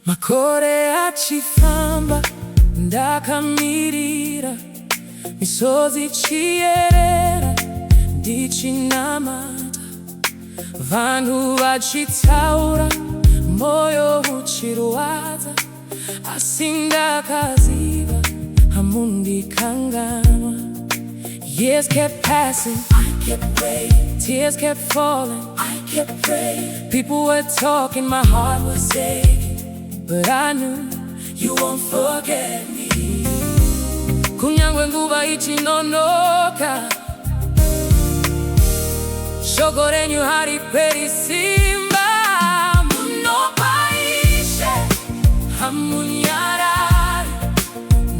Makore achifamba ndakamirira, misozi ichiyerera ndichinamata, vanhu vachitaura moyo uchirwadza, asi ndakaziva hamundikanganwa. Years kept passing, I kept praying. Tears kept falling, I kept praying. People were talking, my heart was aching, but I knew you won't forget me. Kunyangwe nguva ichinonoka, shoko renyu hariperi simba. Munopaishe hamunyarari,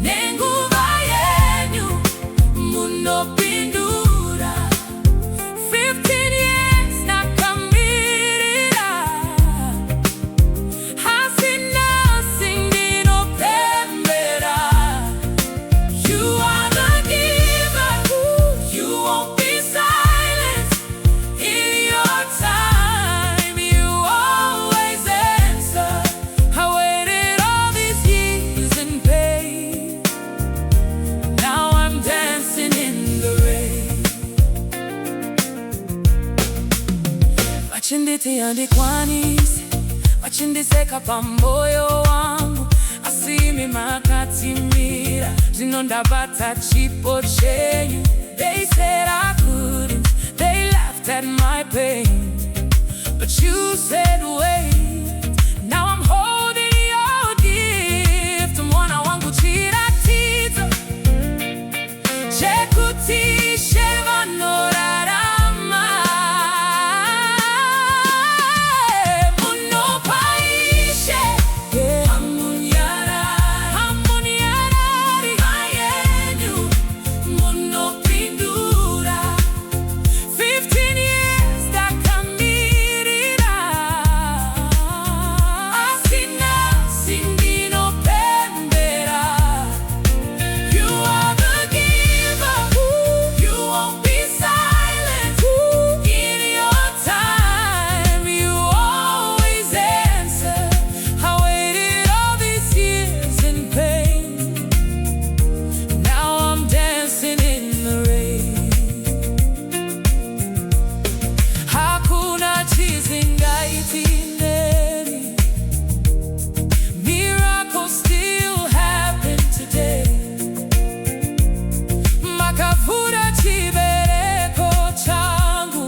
nenguva yenyu munopindura. 15 years ndakamirira, hasina sindinopembera. You are the giver, you won't be silent. In your time, you always answer. I waited all these years in pain, now I'm dancing in the rain. Vachinditi andikwanise, vachindiseka pamoyo wangu, asimi makatimira, zvinondabata chipo chenyu. They said I couldn't, they laughed at my pain, but you said wait. Now I'm holding your gift, mwana wangu chiratidza, chekutishe vanorarama. Munopaishe hamunyarari, mayenyu munopindura. 15 years ndakamirira, asina sindinopembera. You are the giver, you won't be silent. In your time, you always answer. I waited all these years in pain, now I'm dancing in the rain. Hakuna chizingaiti ndeni, miracles still happen today. Makavura chibereko changu,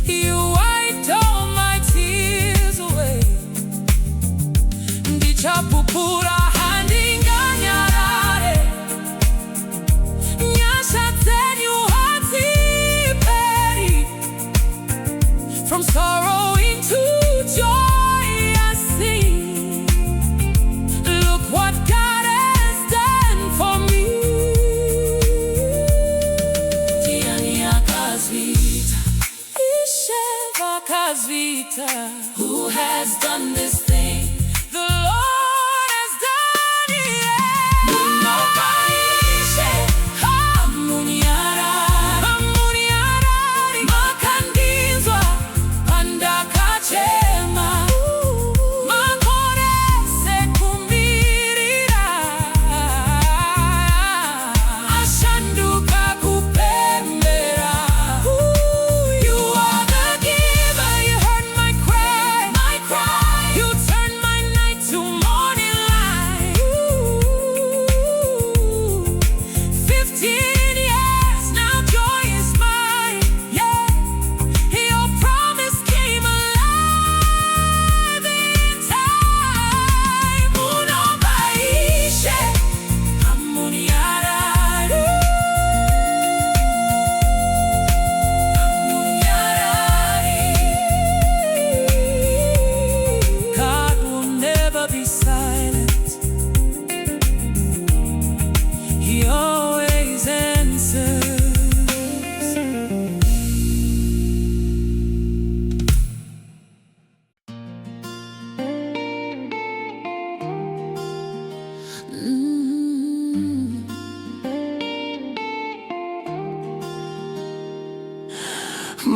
you wiped all my tears away. Ndichapupura handinganyarare, nyasha dzenyu hatiperi. From sorrow into joy I sing. Look what God has done for me. Tiani akazvita, Ishe vakazvita. Who has done this thing? The Lord has done it. Munopaishe hamunyarari, makandinzwa pandakachema. Makore sekumbirira, ashanduka kupembera. You are the giver, you heard my cry,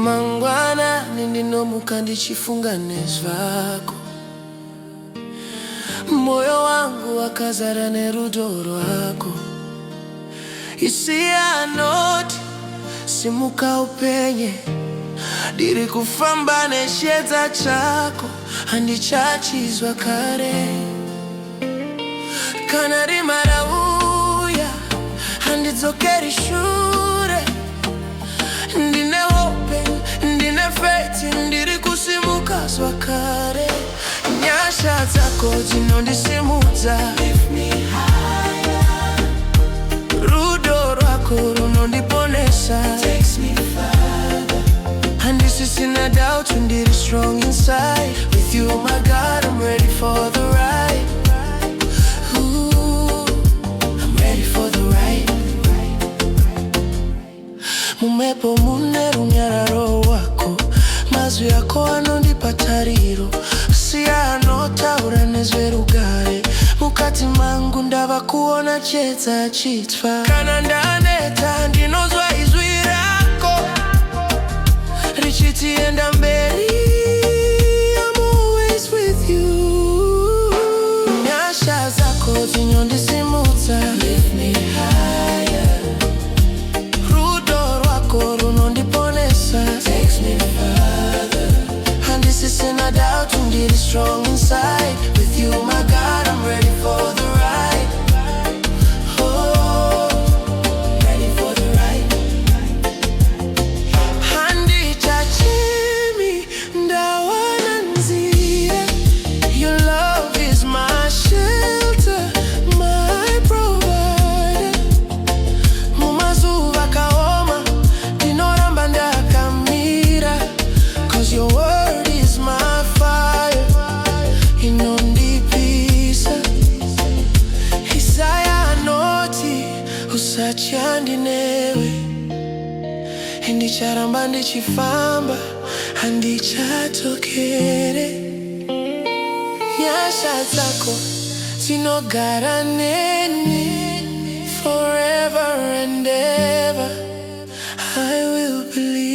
mangwana nindinomuka ndichifunga nezvako, moyo wangu wakazara nerudo rwako. You see I know simuka upenye, ndiri kufamba neshedza chako, handichachizwa kare. Kana rima rauya handidzokeri shure, ndine hope, ndine faith, ndiri kusimuka zvakare. Nyasha dzako dzinondisimudza, lift me higher. Rudo rwako runondiponesa, takes me further. Handisisina doubt, ndiri strong inside. With you my God, I'm ready for the ride. Ooh, I'm ready for the ride. Mumepo mune runyararo wako, mazwi yako anondipa tariro. Siya anotaura nezverugare, mukati mangu ndava kuona chiedza chitwa. Kana ndaneta ndinozwa izwi rako richiti enda mberi, I'm always with you. Nyasha zako dzinondisimudza, lift me higher. Rudo rwako runondiponesa, takes me further. Handisisina doubt, ndiri strong inside. With you my God, I'm ready for the ride. Oh, ready for the ride. Handichachimi ndawana nzira. Your love is my shelter, my provider. Mumazuva kaoma ndinoramba ndakamira, 'cause your word is my fire, inondipisa. Isaya anoti usachandi newe, ndicharamba ndichifamba handichatokere. Nyasha dzako dzinogara neni forever and ever. I will believe.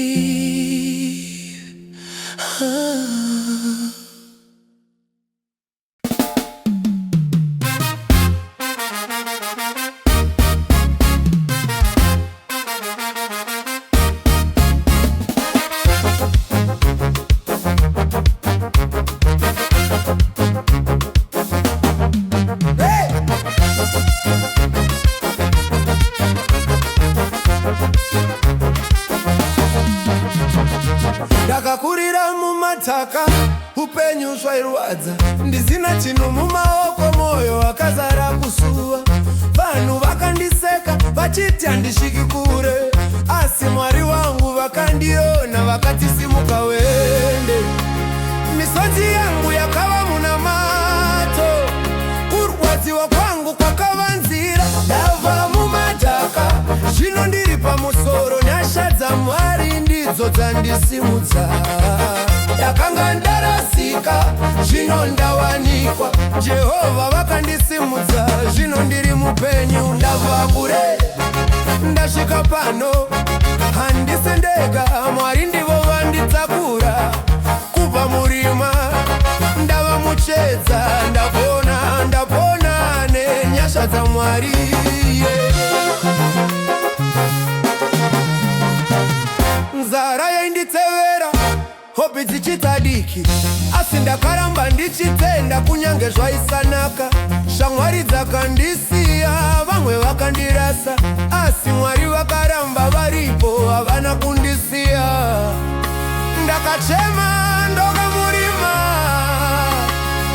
Ndakakurira mumataka, upenyu zvairwadza, ndisina chinhu mumaoko, moyo wakazara kusuwa. Vanhu vakandiseka vachiti handisviki kure, asi Mwari wangu vakandiona vakati simuka wende. Misodzi yangu yakava munamato, kurwadziwa kwangu kwakavanzira. Ndabva mumataka, zvino ndiri pamusoro. Nyasha dzaMwari ndidzo dzandisimudza. Ndakanga ndarasika, zvino ndawanikwa. Jehovha vakandisimudza, zvino ndiri mupenyu. Ndabva kure ndasvika pano, handisi ndega, Mwari ndivo vanditakura. Kubva murima ndava muchiedza, ndapona nenyasha dzaMwari. Nzara yainditsevera, hope dzichitadiki, asi ndakaramba ndichitenda kunyange zvaisanaka. Shamwari dzakandisiya, vamwe vakandirasa, asi Mwari vakaramba varipo, havana kundisiya. Ndakachema ndokamurima,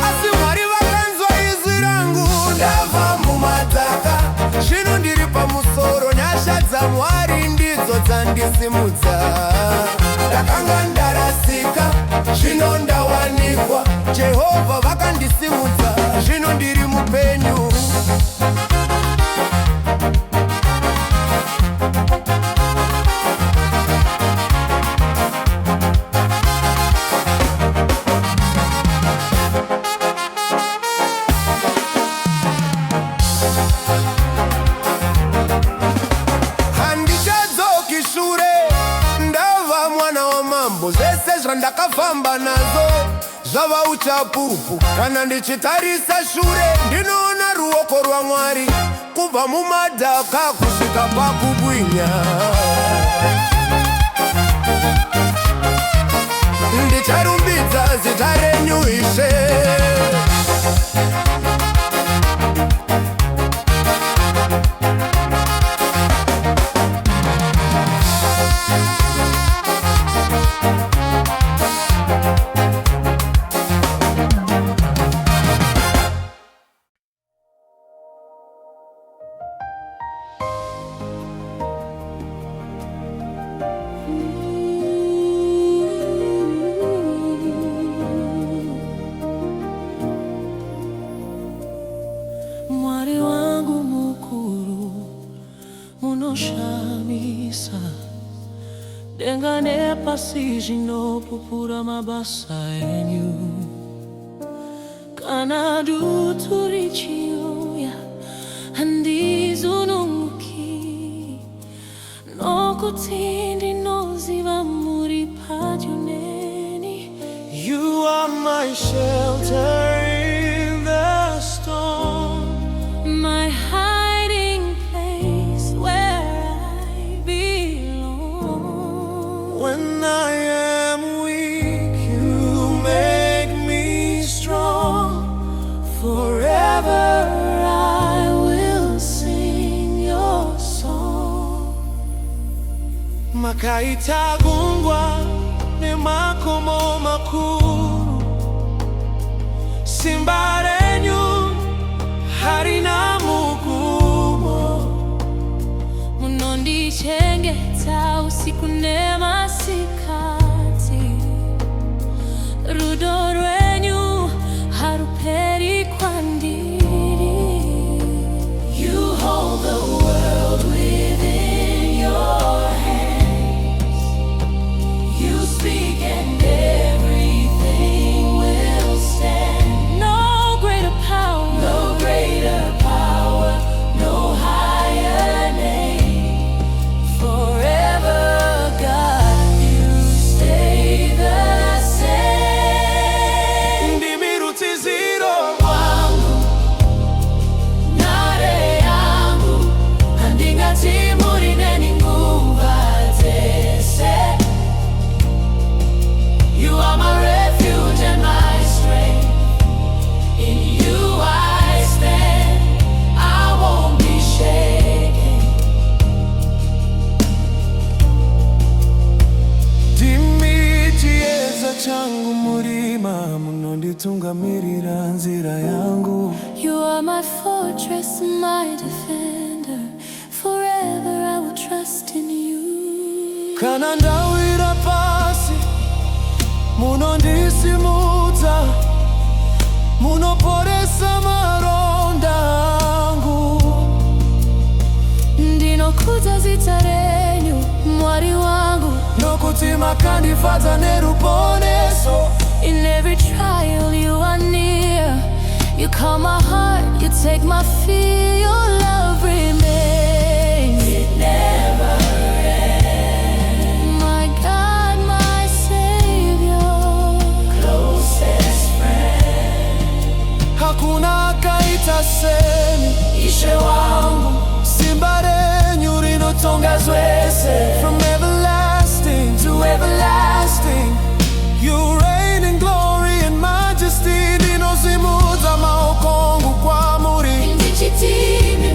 asi Mwari vakanzwa izwi rangu. Ndabva mumadaka, zvino ndiri pamusoro. Nyasha dzaMwari ndidzo dzandisimudza. Ndakanga ndarasika, zvino ndawanikwa. Jehovha vakandisimudza, zvino ndiri mupenyu. Handicadzoki shure, ndava mwana wa dzangu zese zvandakafamba nazo zvava uchapupu. Kana ndichitarisa shure ndinoona ruoko rwaMwari kubva mumadhaka kusvika pakubwinya. Ndicharumbidza zita renyu Ishe. Mwari wangu mukuru munoshamisa, denga nepasi zvinopupura mabasa enyu. Kana dutu richiuya handizununguki, nokuti ndinoziva muri padyo neni. You are my shelter in the storm, My hiding place where I belong. when I am weak you make me strong. Forever I will sing your song. Makaita gungwa nemakomo makuru, simba renyu harina mugumo. Munondichengeta usiku nemasikati, rudo rwenyu haruperi kwandiri. You hold the world within your hands. You speak and everything will stand. No greater power, no higher name. Forever, God, you stay the same. Ndimirutiziro Wangu, nare yangu, handingati muri neni nguva dzese. You are my refuge and my strength. In you I stand, I won't be shaken. Ndimi chiedza changu murima munonditungamirira nzira yangu. You are my fortress, my defender. Forever I will trust in you. Kana ndawira pasi munondisimudza, munoporesa maronda angu. Ndinokuza zita renyu, Mwari wangu. Nokuti makandifadza neruponeso. In every trial you are near. You calm my heart, you take my fear. Your love remains, it never ends. My God, my Savior, closest friend. Hakuna akaita semi, Ishe wangu, simba renyu rinotonga zvese. From everlasting to everlasting, you reign in glory and majesty. Ndinozimudza maoko angu kwamuri. ndichitini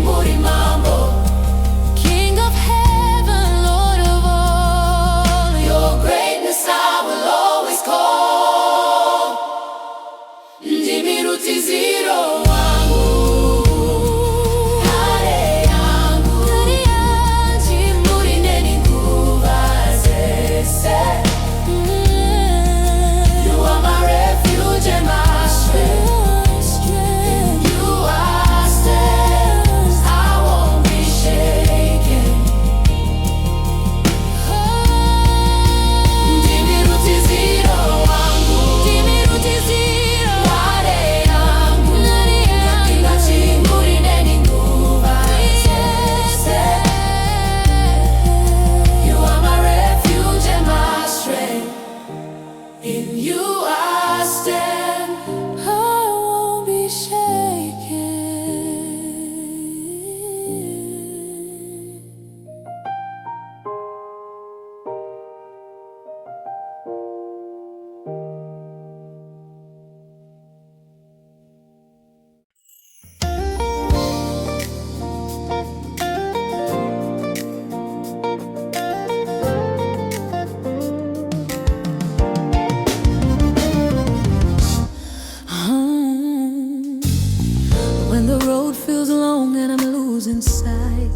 knows inside.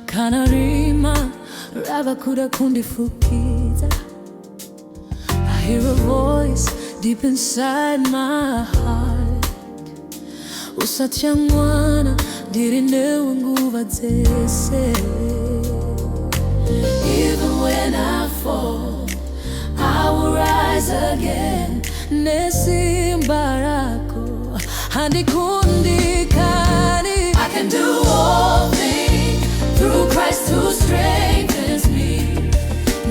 Kanarima rava kuda kundifukiza. I hear a voice deep inside my heart. Usatya mwana ndirinewe nguva dzese. Even when I fall, I will rise again. Nesimba rako handikundikani. I can do all things through Christ who strengthens me.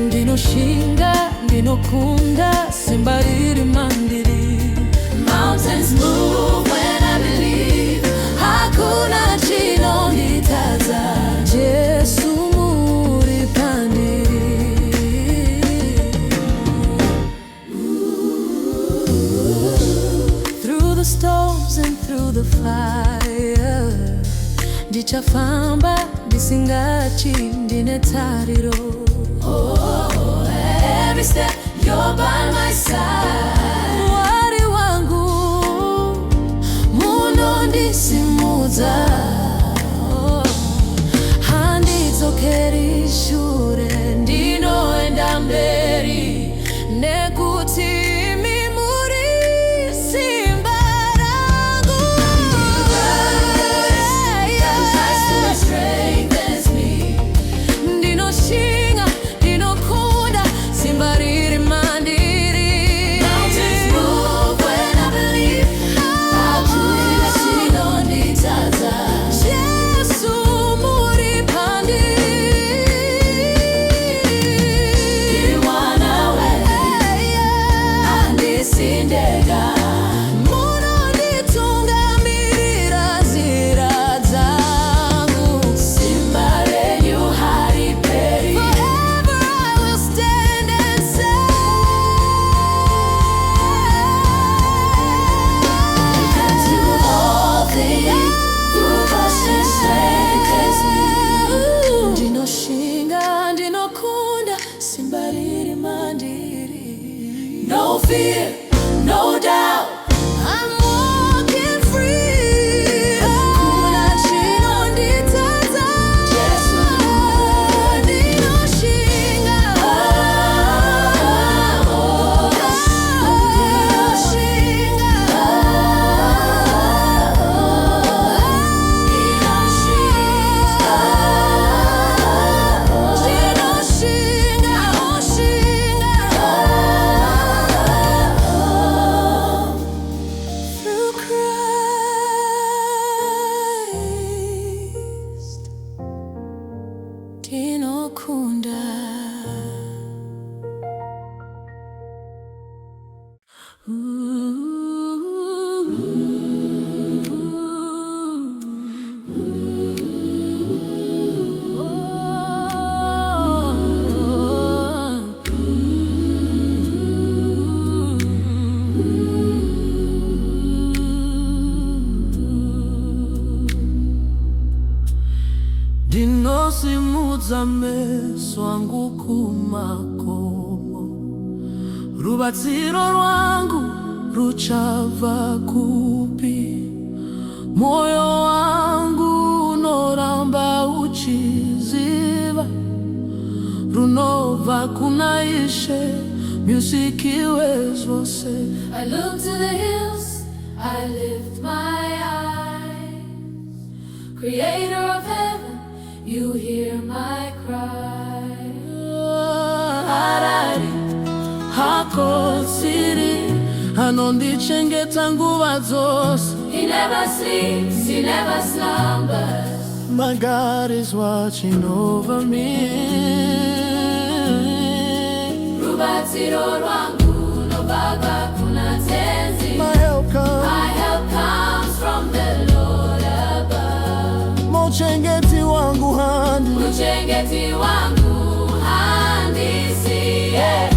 Ndinoshinga, ndinokunda, simba riri mandiri. Mountains move when I believe. Hakuna chinonditaza. Jesu muri pandiri. Through the storms and through the fire, ndichafamba ndisingachi ndine tariro. Oh, every step you're by my side. Mwari wangu munondisimudza. Oh, handidzokera shure ndinoenda mberi nekuti no fear, no doubt, I'm walking free. Hakuna chinonditaza. Jesu ndinoshinga. Tinokunda. Ndinosimudza meso angu kumakomo. Rubatsiro rwangu ruchava kupi. Moyo wangu unoramba uchiziva. Runova kuna Ishe musikiwe zvose. I look to the hills, I lift my eyes. Creator of heaven, you hear my cry. Harari hakosiri anondichengeta nguva dzose. He never sleeps, he never slumbers. My God is watching over me. Rubatsiro rwangu nobva kuna tenzi. My help comes from the Lord above. Muchengeti wangu handisiye.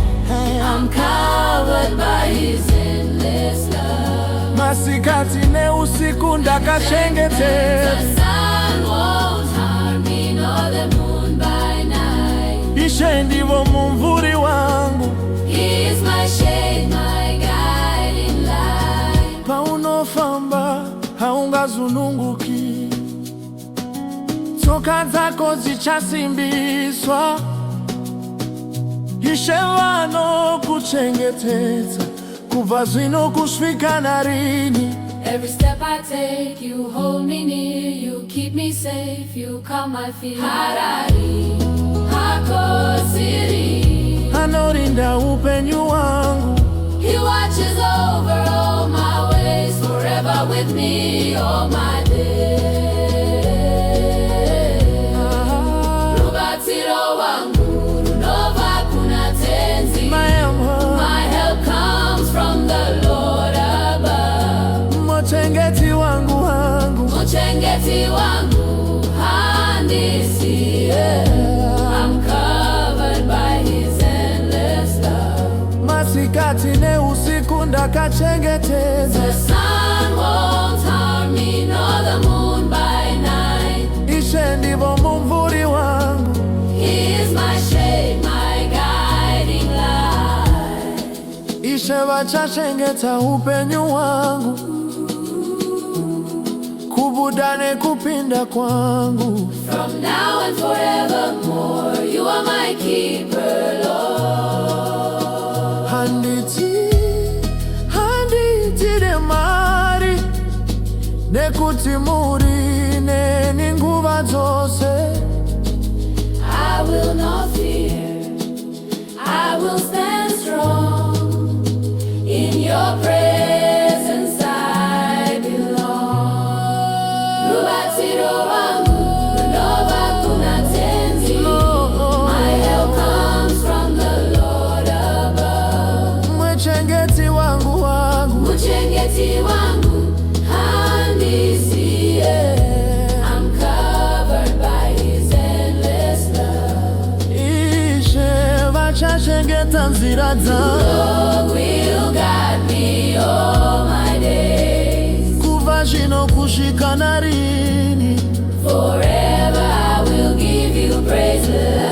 I'm covered by his endless love. Masikati ne usiku ndakachengetedwa. The sun won't harm me nor the moon by night. Ishe ndivo mumvuri wangu. He is my shade, my guiding light. Paunofamba haungazununguki. Tsoka dzako dzichasimbiswa. Ishe vanokuchengetedza kubva zvino kusvika narini. Every step I take, you hold me near, you keep me safe, you calm my fear. Harari, hakosiri, Anorinda upenyu wangu. He watches over all my ways, forever with me all my days. Rubatsiro wangu, runobva kuna tenzi. My help comes from the Lord above. Muchengeti wangu wangu. Muchengeti wangu handisiye. I'm covered by His endless love. Masikati ne usiku ndakachengetedza. The sun won't harm me, nor the moon by night. Ishe ndivo mumvuri wangu. He is my shade, my guiding light. Ishe vachachengeta upenyu wangu. Kubuda nekupinda kwangu. From now and forevermore, you are my keeper, Lord. Handiti demari nekuti murine ninguva dzose. I will not fear, I will stand strong. In your presence I belong. Rubatsiro wangu, runobva kuna tenzi. My help comes from the Lord above. Muchengeti wangu wangu. Muchengeti wangu handisiye. I'm covered by His endless love. Ishe vachachengeta nzira dzangu. Lord will guide me all my days. Kubva zvino kusvika narini. Forever I will give you praise, Lord.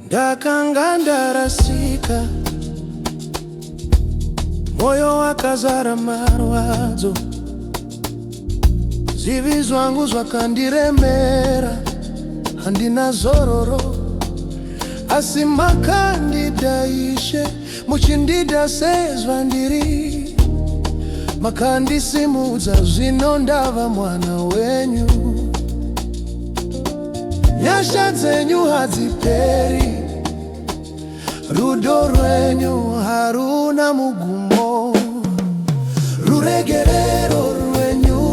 Ndakanga ndarasika, moyo wakazara marwadzo. Zivi zvangu zvakandiremera, handina zororo. Asi makandida Ishe, muchindida sezvandiri. Makandisimudza zvino ndava mwana wenyu. Nyasha dzenyu hadziperi, rudo rwenyu haruna mugumo. Ruregerero rwenyu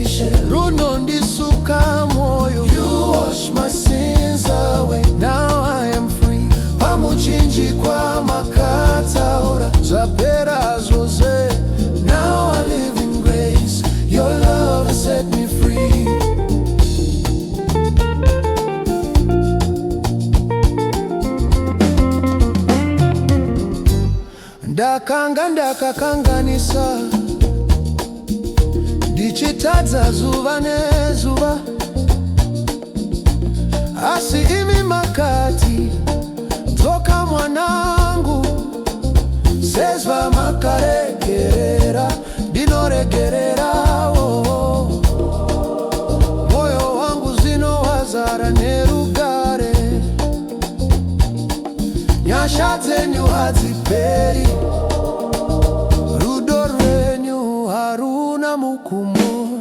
Ishe runondisuka moyo. You wash my sins away, now I am free. Pamuchinjikwa makataura zvapera zvose. Now I live in grace, your love has set me free. Ndakanga ndakakanganisa, ndichitadza zuva nezuva. Asi imi makati, dzoka mwanangu. Sezva makaregerera, ndinoregererawo. Moyo wangu zvino wazara nerugare. Nyasha dzenyu hadziperi, rudo rwenyu haruna mugumo.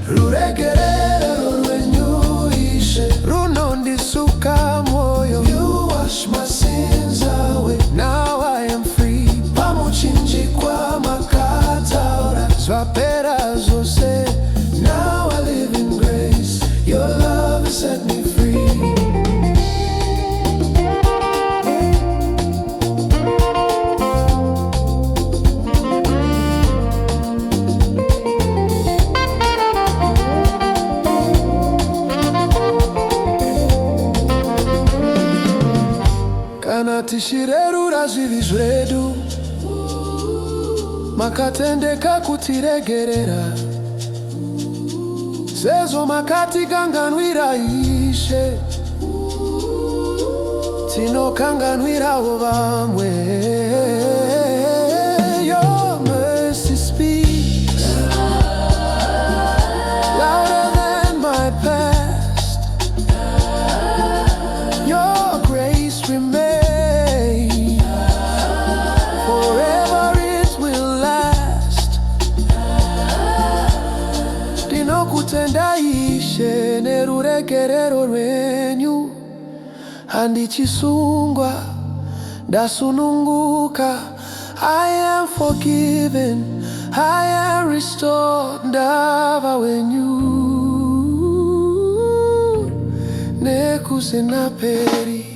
Ruregerero rwenyu Ishe runondisuka moyo. You wash my sins away, now I am free. Pamuchinjikwa makataura zvapera zvose. Now I live in grace, your love has set me free. tishirerura zvivi zvedu, makatendeka kutiregerera, sezvo makatikanganwira Ishe, tinokanganwirawo vamwe. Your mercy speaks louder than my past. Your grace remains forever, it will last. Ndinokutenda Ishe neruregerero rwenyu, handichisungwa ndasununguka. I am forgiven, I am restored, ndava wenyu nekusenaperi.